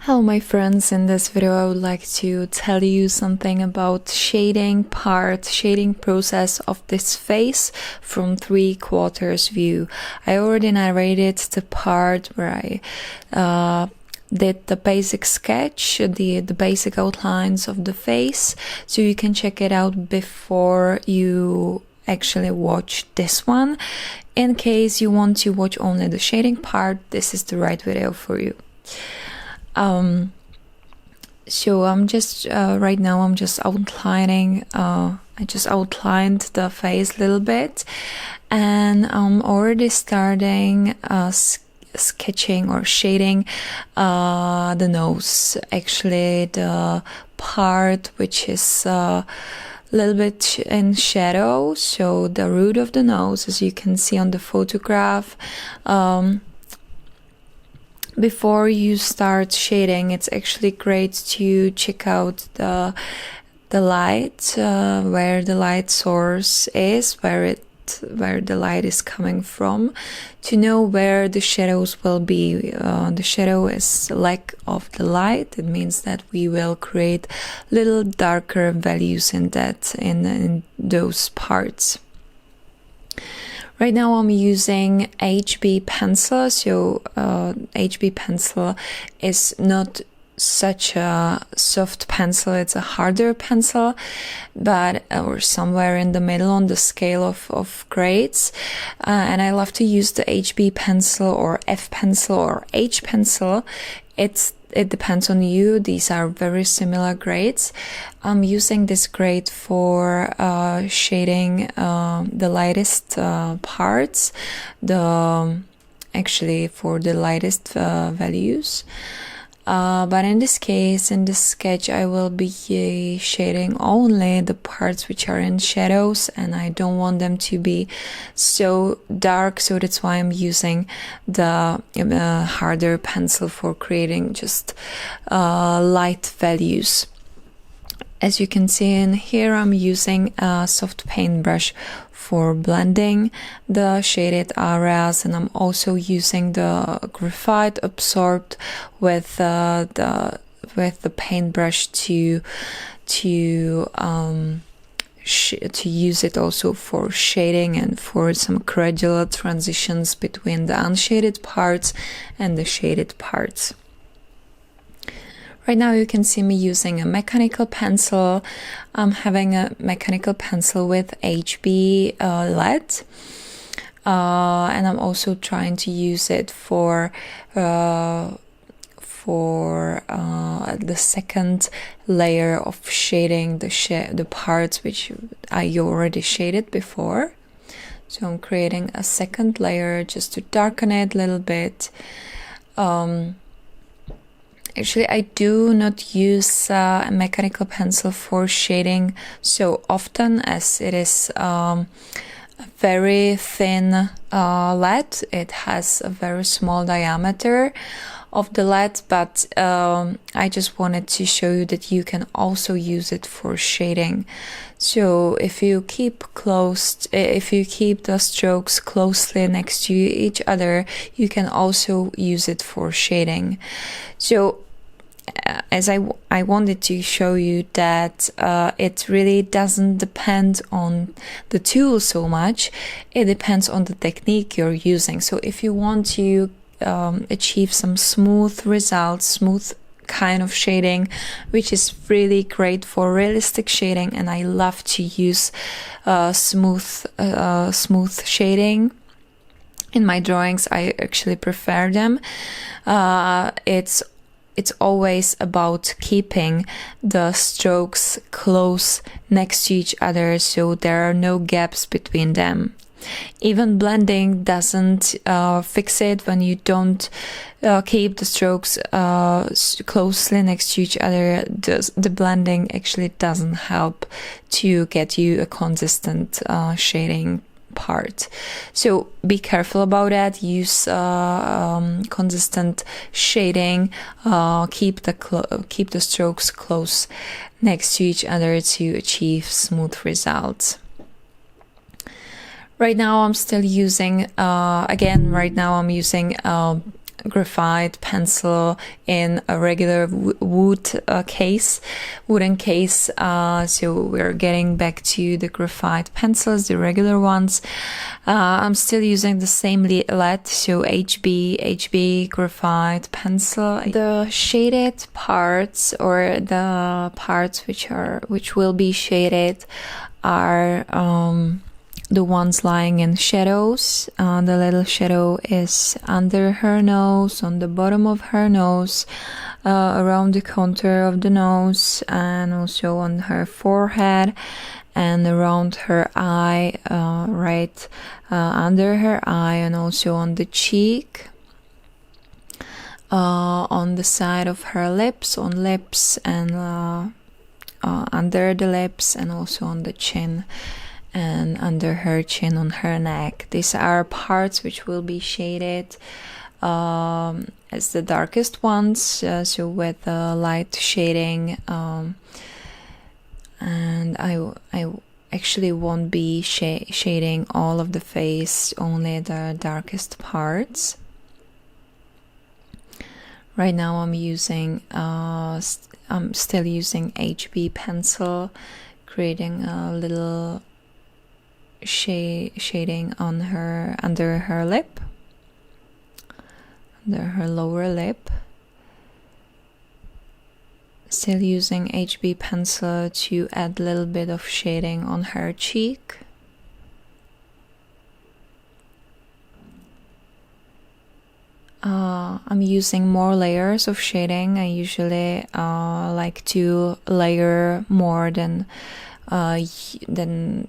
Hello my friends, in this video I would like to tell you something about shading process of this face from 3/4 view. I already narrated the part where I did the basic sketch, the basic outlines of the face, so you can check it out before you actually watch this one. In case you want to watch only the shading part, this is the right video for you. So I'm just right now I'm just outlining, I just outlined the face a little bit, and I'm already starting sketching or shading the nose, actually the part which is a little bit in shadow, so the root of the nose, as you can see on the photograph. Before you start shading, it's actually great to check out the light, where the light source is, where the light is coming from, to know where the shadows will be. The shadow is lack of the light. It means that we will create little darker values in those parts. Right now I'm using HB pencil, so HB pencil is not such a soft pencil, it's a harder pencil, but or somewhere in the middle on the scale of grades, and I love to use the HB pencil or F pencil or H pencil. It depends on you. These are very similar grades. I'm using this grade for shading the lightest parts, actually for the lightest values. But in this case, in this sketch, I will be shading only the parts which are in shadows, and I don't want them to be so dark, so that's why I'm using the harder pencil for creating just light values. As you can see in here, I'm using a soft paintbrush for blending the shaded areas, and I'm also using the graphite absorbed with the paintbrush to use it also for shading and for some gradual transitions between the unshaded parts and the shaded parts. Right now you can see me using a mechanical pencil. I'm having a mechanical pencil with HB lead, and I'm also trying to use it for the second layer of shading the parts which I already shaded before. So I'm creating a second layer just to darken it a little bit. Actually, I do not use a mechanical pencil for shading so often, as it is a very thin lead. It has a very small diameter of the lead, but I just wanted to show you that you can also use it for shading. So if you keep the strokes closely next to each other, you can also use it for shading. So as I wanted to show you that it really doesn't depend on the tool so much, it depends on the technique you're using. So if you want to achieve some smooth results, smooth kind of shading, which is really great for realistic shading, and I love to use smooth shading in my drawings. I actually prefer them. It's always about keeping the strokes close next to each other, so there are no gaps between them. Even blending doesn't fix it when you don't keep the strokes closely next to each other. The blending actually doesn't help to get you a consistent shading part. So be careful about that. Use consistent shading. Keep the strokes close next to each other to achieve smooth results. Right now I'm still using right now I'm using graphite pencil in a regular wooden case. So we're getting back to the graphite pencils, the regular ones. I'm still using the same lead, so HB graphite pencil. The shaded parts, or the parts which will be shaded, are the ones lying in shadows. The little shadow is under her nose, on the bottom of her nose, around the contour of the nose, and also on her forehead, and around her eye, right under her eye, and also on the cheek, on the side of her lips, on lips, and under the lips, and also on the chin, and under her chin, on her neck. These are parts which will be shaded as the darkest ones, so with light shading, and I actually won't be shading all of the face, only the darkest parts. Right now I'm still using HB pencil, creating a little shading on her, under her lip, under her lower lip. Still using HB pencil to add a little bit of shading on her cheek. I'm using more layers of shading. I usually like to layer more than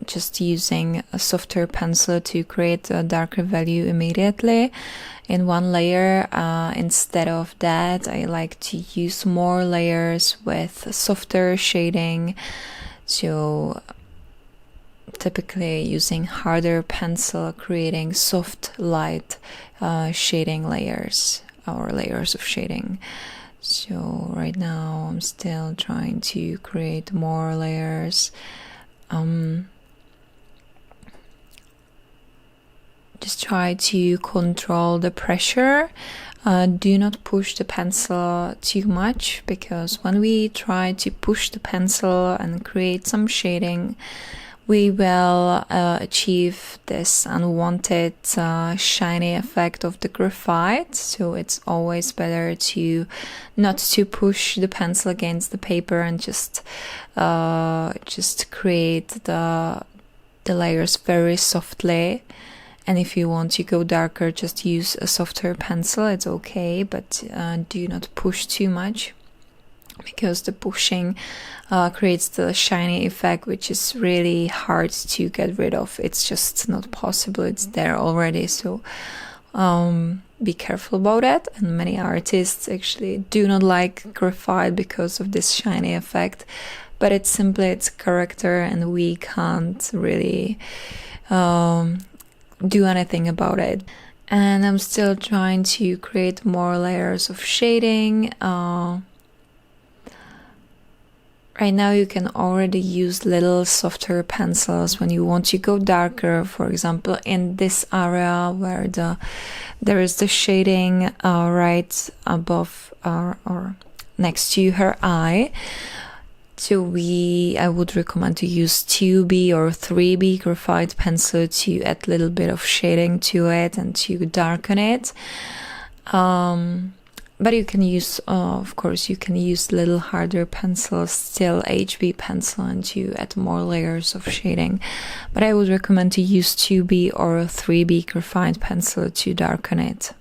just using a softer pencil to create a darker value immediately in one layer. Instead of that, I like to use more layers with softer shading, so typically using harder pencil, creating soft light shading layers, or layers of shading. So right now I'm still trying to create more layers. Just try to control the pressure. Do not push the pencil too much, because when we try to push the pencil and create some shading, we will achieve this unwanted shiny effect of the graphite. So it's always better to not to push the pencil against the paper, and just create the layers very softly. And if you want to go darker, just use a softer pencil, it's okay, but do not push too much, because the pushing creates the shiny effect, which is really hard to get rid of. It's just not possible, it's there already. So be careful about that. And many artists actually do not like graphite because of this shiny effect, but it's simply its character, and we can't really do anything about it. And I'm still trying to create more layers of shading. Right now you can already use little softer pencils when you want to go darker. For example, in this area where there is the shading right above or next to her eye. So I would recommend to use 2B or 3B graphite pencil to add a little bit of shading to it and to darken it. But you can use, of course, you can use little harder pencils, still HB pencil, and to add more layers of shading. But I would recommend to use 2B or 3B graphite pencil to darken it,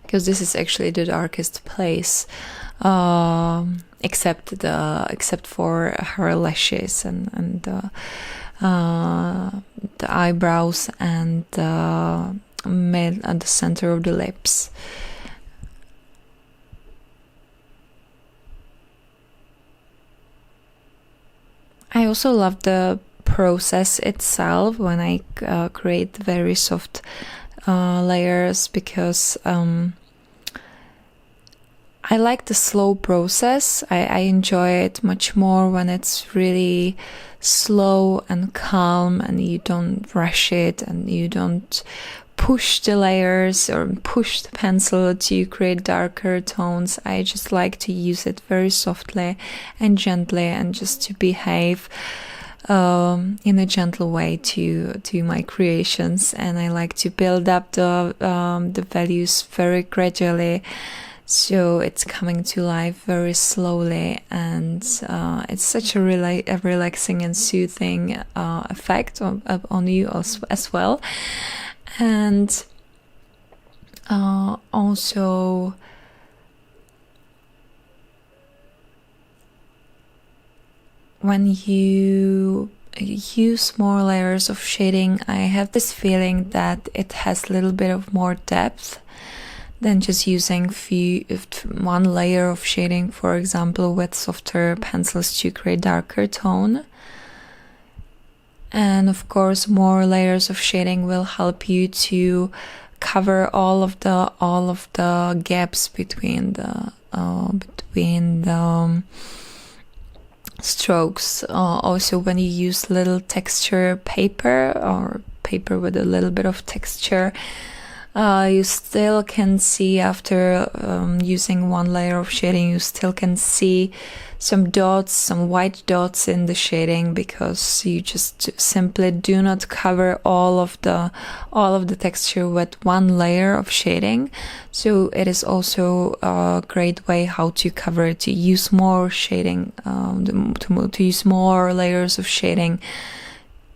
because this is actually the darkest place, except for her lashes and the eyebrows and mid at the center of the lips. I also love the process itself when I create very soft layers, because I like the slow process. I enjoy it much more when it's really slow and calm, and you don't rush it, and you don't push the layers or push the pencil to create darker tones. I just like to use it very softly and gently, and just to behave in a gentle way to my creations. And I like to build up the values very gradually, so it's coming to life very slowly, and it's such a relaxing and soothing effect on you as well. And also when you use more layers of shading, I have this feeling that it has a little bit of more depth than just using one layer of shading, for example, with softer pencils to create darker tone. And of course, more layers of shading will help you to cover all of the gaps between the strokes. Also, when you use little texture paper or paper with a little bit of texture, you still can see, after using one layer of shading, you still can see some dots, some white dots in the shading, because you just simply do not cover all of the texture with one layer of shading. So it is also a great way how to cover it, to use more shading, to use more layers of shading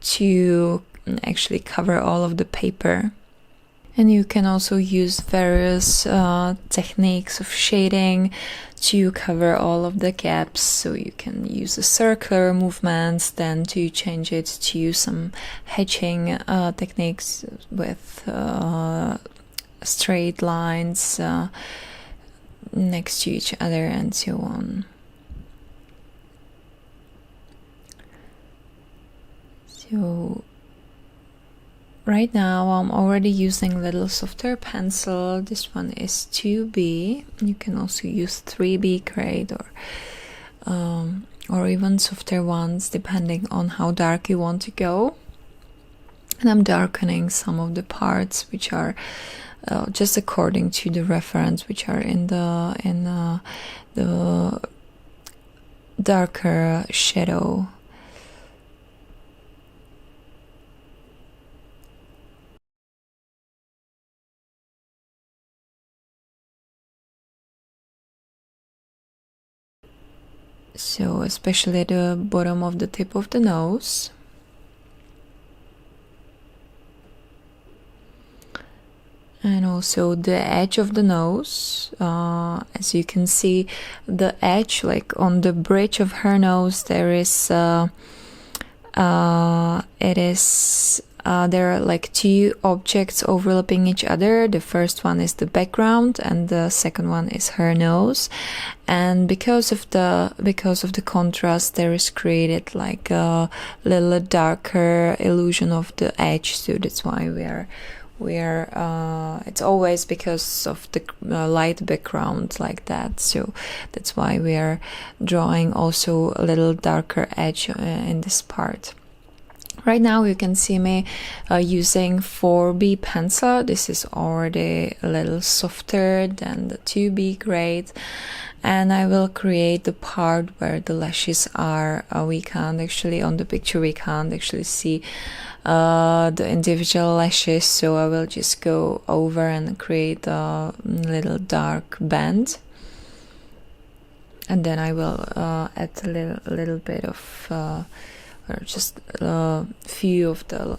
to actually cover all of the paper. And you can also use various techniques of shading to cover all of the gaps. So you can use a circular movements, then to change it to some hatching techniques with straight lines next to each other, and so on. So right now I'm already using a little softer pencil. This one is 2B. You can also use 3B grade or even softer ones, depending on how dark you want to go. And I'm darkening some of the parts which are just according to the reference, which are in the darker shadow. So especially the bottom of the tip of the nose. And also the edge of the nose. As you can see, the edge, like on the bridge of her nose, there is there are like two objects overlapping each other. The first one is the background, and the second one is her nose. And because of the contrast, there is created like a little darker illusion of the edge. So that's why it's always because of the light background like that. So that's why we are drawing also a little darker edge in this part. Right now you can see me using 4B pencil. This is already a little softer than the 2B grade, and I will create the part where the lashes are. We can't actually, on the picture we can't actually see the individual lashes, so I will just go over and create a little dark band, and then I will add a little bit of or just a few of the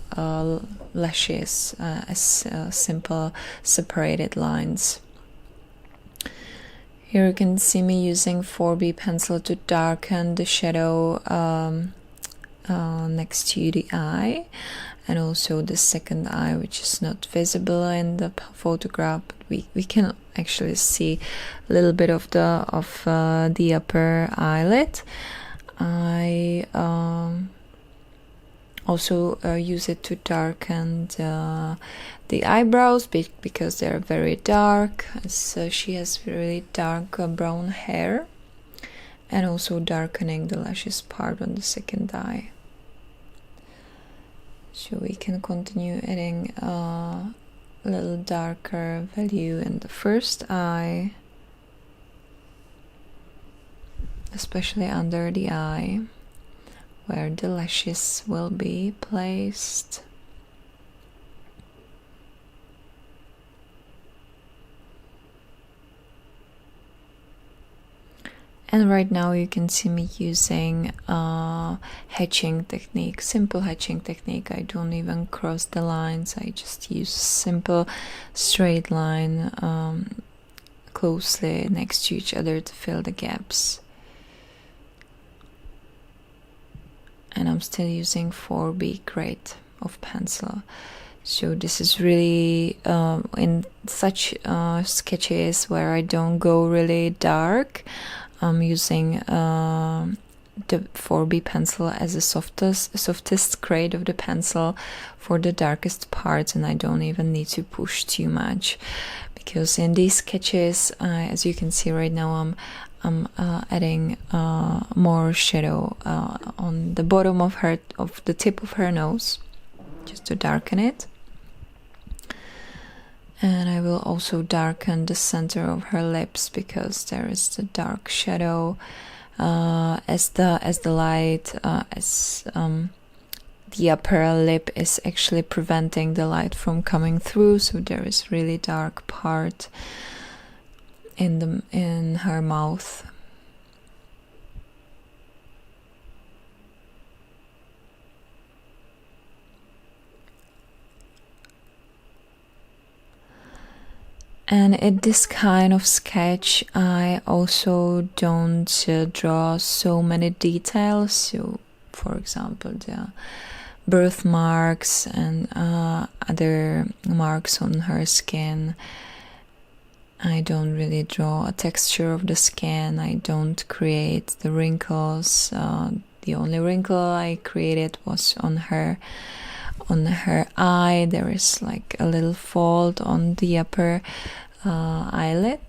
lashes as simple separated lines. Here you can see me using 4B pencil to darken the shadow next to the eye, and also the second eye, which is not visible in the photograph, but we can actually see a little bit of the upper eyelid. I also use it to darken the eyebrows because they're very dark. So she has really dark brown hair, and also darkening the lashes part on the second eye. So we can continue adding a little darker value in the first eye, especially under the eye where the lashes will be placed. And right now you can see me using hatching technique, simple hatching technique. I don't even cross the lines, I just use simple straight line closely next to each other to fill the gaps. And I'm still using 4B grade of pencil. So this is really in such sketches where I don't go really dark, I'm using the 4B pencil as the softest grade of the pencil for the darkest parts, and I don't even need to push too much, because in these sketches, as you can see right now, I'm adding more shadow on the bottom of the tip of her nose, just to darken it. And I will also darken the center of her lips, because there is the dark shadow as the light, the upper lip is actually preventing the light from coming through, so there is really dark part in her mouth. And in this kind of sketch, I also don't draw so many details. So, for example, the birthmarks and other marks on her skin. I don't really draw a texture of the skin. I don't create the wrinkles. The only wrinkle I created was on her eye. There is like a little fold on the upper eyelid.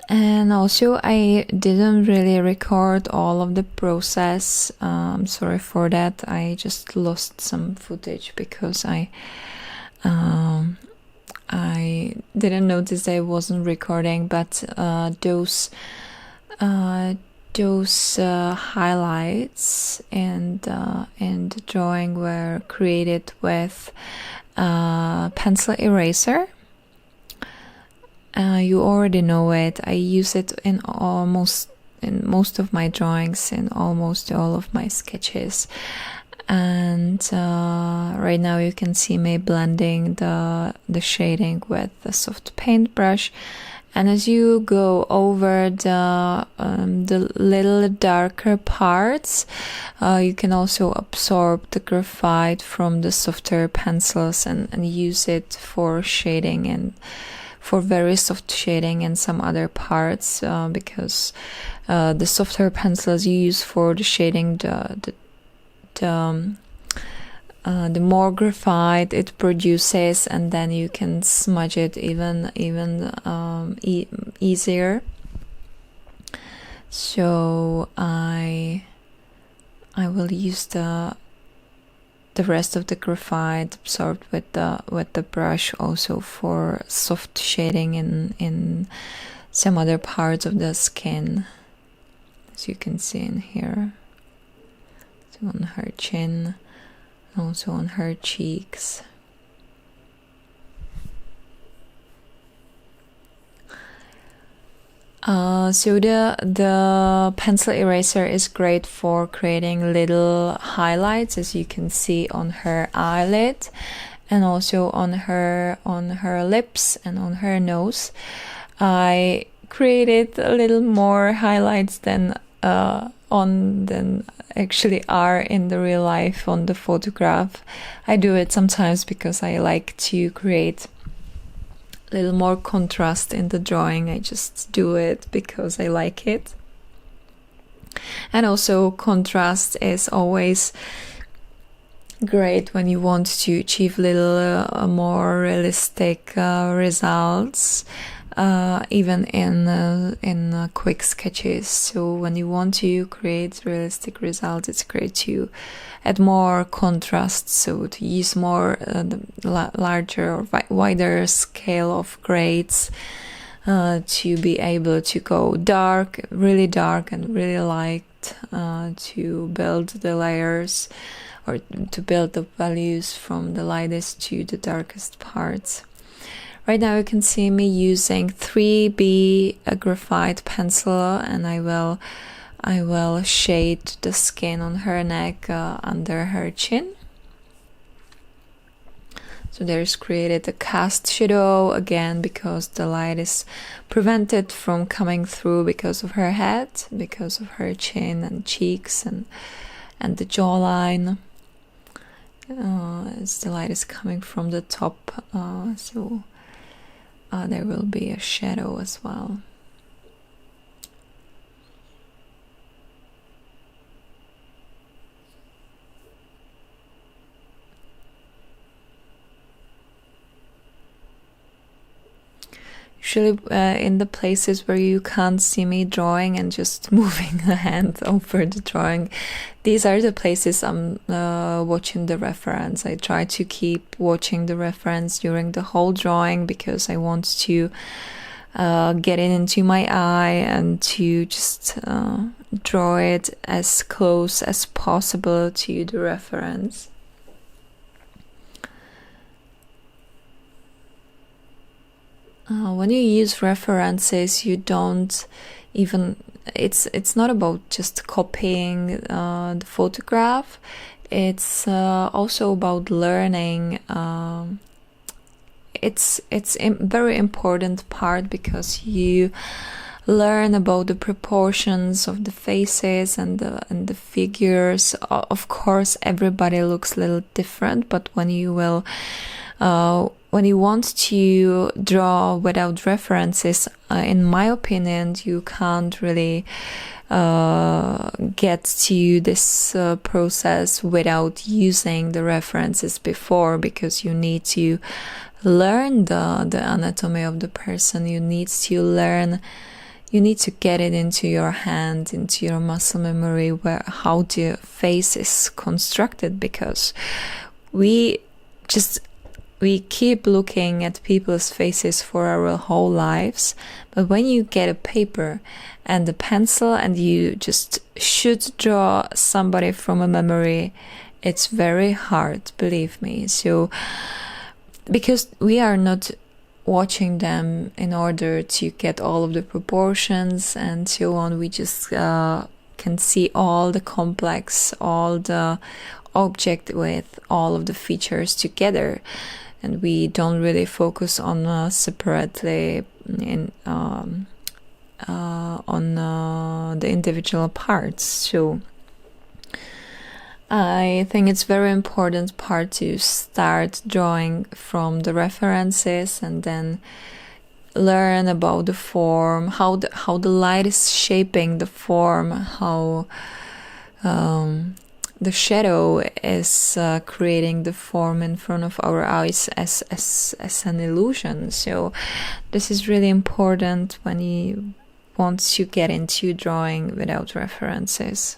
And also I didn't really record all of the process. Sorry for that. I just lost some footage because I didn't notice I wasn't recording, but those highlights and the drawing were created with pencil eraser. You already know it. I use it in most of my drawings, in almost all of my sketches. And right now you can see me blending the shading with a soft paintbrush. And as you go over the little darker parts, you can also absorb the graphite from the softer pencils and use it for shading and for very soft shading in some other parts, because the softer pencils you use for the shading, the more graphite it produces, and then you can smudge it even easier. So I will use the rest of the graphite absorbed with the brush also for soft shading in some other parts of the skin, as you can see in here. So on her chin, also on her cheeks. So the pencil eraser is great for creating little highlights, as you can see on her eyelid, and also on her lips and on her nose. I created a little more highlights than actually are in the real life on the photograph. I do it sometimes because I like to create a little more contrast in the drawing. I just do it because I like it. And also contrast is always great when you want to achieve little more realistic results. even in quick sketches. So when you want to create realistic results, it's great to add more contrast, so to use more larger or wider scale of grades, to be able to go dark, really dark and really light, to build the layers, or to build the values from the lightest to the darkest parts. Right now you can see me using 3B graphite pencil, and I will shade the skin on her neck under her chin. So there's created a cast shadow again because the light is prevented from coming through because of her head, because of her chin and cheeks and the jawline. As the light is coming from the top, so there will be a shadow as well. Usually in the places where you can't see me drawing and just moving the hand over the drawing, these are the places I'm watching the reference. I try to keep watching the reference during the whole drawing because I want to get it into my eye and to just draw it as close as possible to the reference. When you use references, you don't even, it's not about just copying the photograph, it's also about learning. It's a very important part because you learn about the proportions of the faces and the figures. Of course, everybody looks a little different, but when you want to draw without references, in my opinion, you can't really get to this process without using the references before, because you need to learn the anatomy of the person. You need to get it into your hand, into your muscle memory, how the face is constructed, because we keep looking at people's faces for our whole lives, but when you get a paper and a pencil and you just should draw somebody from a memory, it's very hard, believe me. So, because we are not watching them in order to get all of the proportions and so on, we just can see all the complex, all the object with all of the features together, and we don't really focus on separately on the individual parts. So I think it's very important part to start drawing from the references and then learn about the form, how the light is shaping the form, how the shadow is creating the form in front of our eyes as an illusion. So this is really important when you want to get into drawing without references.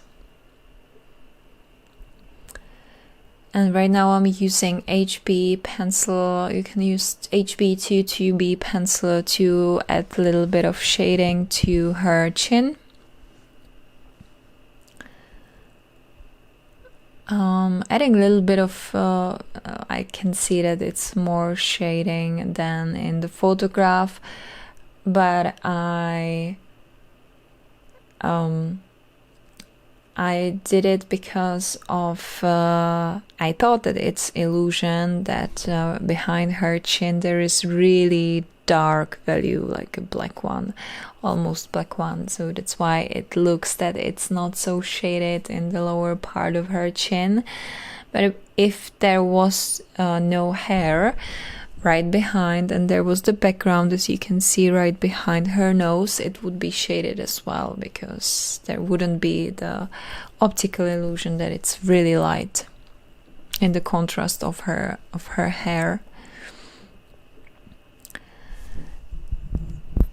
And right now I'm using HB pencil. You can use HB to 2B pencil to add a little bit of shading to her chin. Adding a little bit of, I can see that it's more shading than in the photograph, but I did it because of, I thought that it's illusion, that behind her chin there is really dark value, like a black one, almost black one. So that's why it looks that it's not so shaded in the lower part of her chin. But if there was no hair right behind and there was the background, as you can see right behind her nose, it would be shaded as well, because there wouldn't be the optical illusion that it's really light in the contrast of her hair.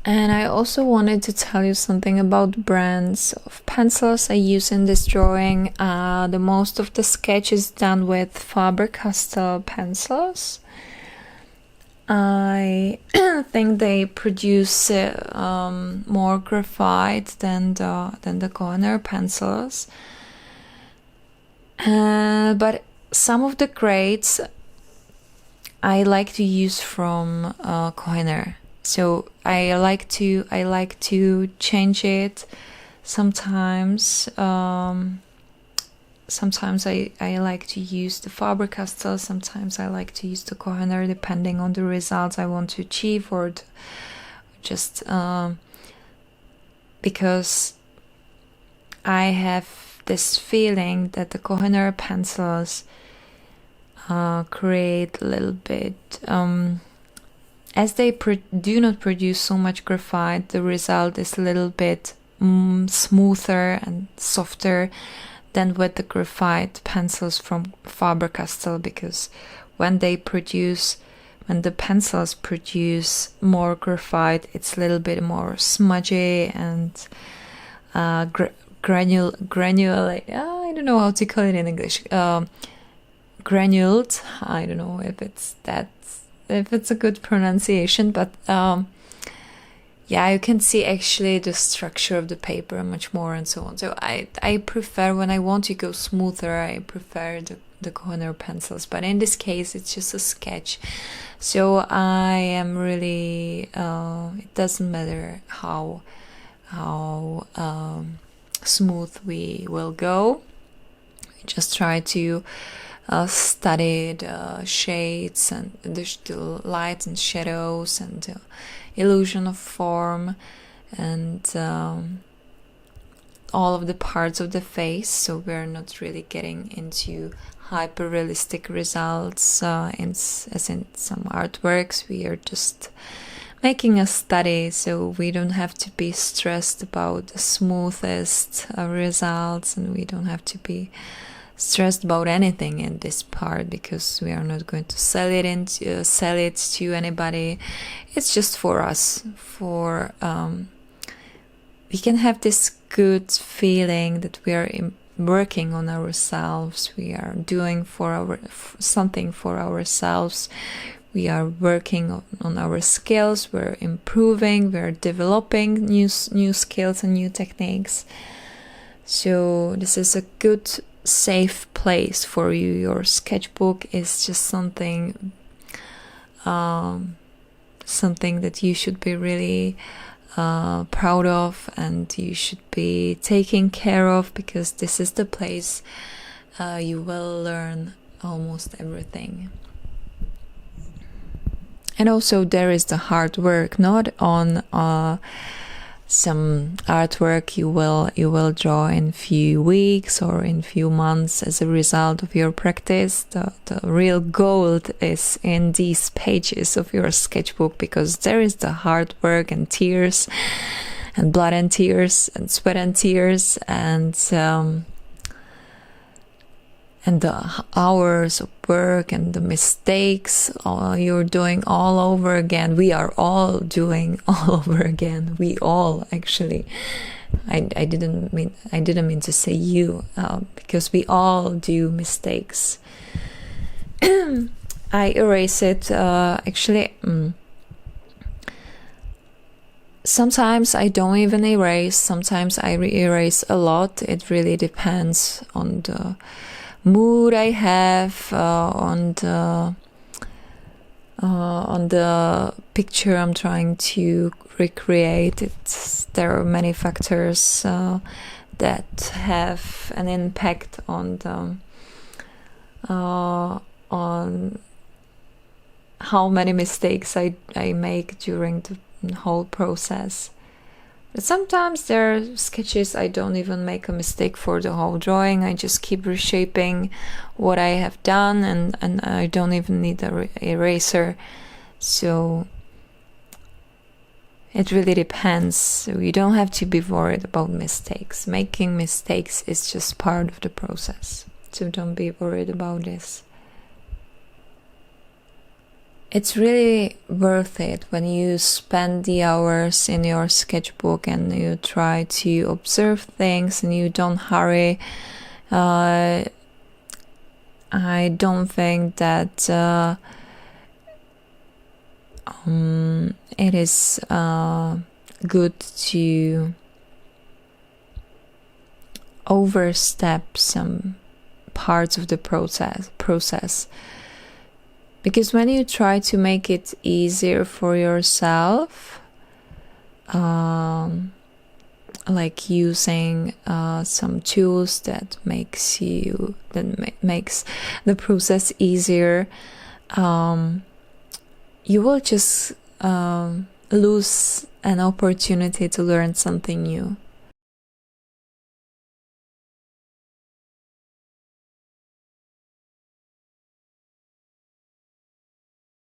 And I also wanted to tell you something about brands of pencils I use in this drawing. The most of the sketch is done with Faber-Castell pencils. I think they produce more graphite than the Kohler pencils. But some of the grades I like to use from Kohler. So I like to change it sometimes. Sometimes I like to use the Faber-Castell. Sometimes I like to use the Kohler, depending on the results I want to achieve, or just because I have this feeling that the Kohler pencils create a little bit. As they do not produce so much graphite, the result is a little bit smoother and softer than with the graphite pencils from Faber-Castell, because when the pencils produce more graphite, it's a little bit more smudgy and granule. I don't know how to call it in English. Granuled. I don't know if it's a good pronunciation, but yeah, you can see actually the structure of the paper much more and so on. So I prefer, when I want to go smoother, I prefer the Kohler pencils. But in this case, it's just a sketch. So I am really, it doesn't matter how smooth we will go. We just try to study the shades and the lights and shadows and the illusion of form and all of the parts of the face. So we're not really getting into hyper realistic results as in some artworks. We are just making a study, so we don't have to be stressed about the smoothest results, and we don't have to be stressed about anything in this part, because we are not going to sell it to anybody. It's just for us. We can have this good feeling that we are working on ourselves. We are doing something for ourselves. We are working on our skills. We're improving. We're developing new skills and new techniques. So this is a good, safe place for you. Your sketchbook is just something that you should be really proud of, and you should be taking care of, because this is the place you will learn almost everything. And also there is the hard work, not on some artwork you will draw in few weeks or in few months as a result of your practice. The real gold is in these pages of your sketchbook, because there is the hard work and tears and blood and tears and sweat and tears and the hours of work and the mistakes you're doing all over again. We are all doing all over again. We all, actually. I didn't mean to say you, because we all do mistakes. I erase it. Actually, sometimes I don't even erase. Sometimes I erase a lot. It really depends on the mood I have, on the picture I'm trying to recreate. There are many factors that have an impact on on how many mistakes I make during the whole process. But sometimes there are sketches I don't even make a mistake for the whole drawing. I just keep reshaping what I have done, and I don't even need an eraser. So it really depends. So you don't have to be worried about mistakes. Making mistakes is just part of the process. So don't be worried about this. it's really worth it when you spend the hours in your sketchbook and you try to observe things and you don't hurry. I don't think that it is good to overstep some parts of the process. Because when you try to make it easier for yourself, like using some tools that makes the process easier, you will just lose an opportunity to learn something new.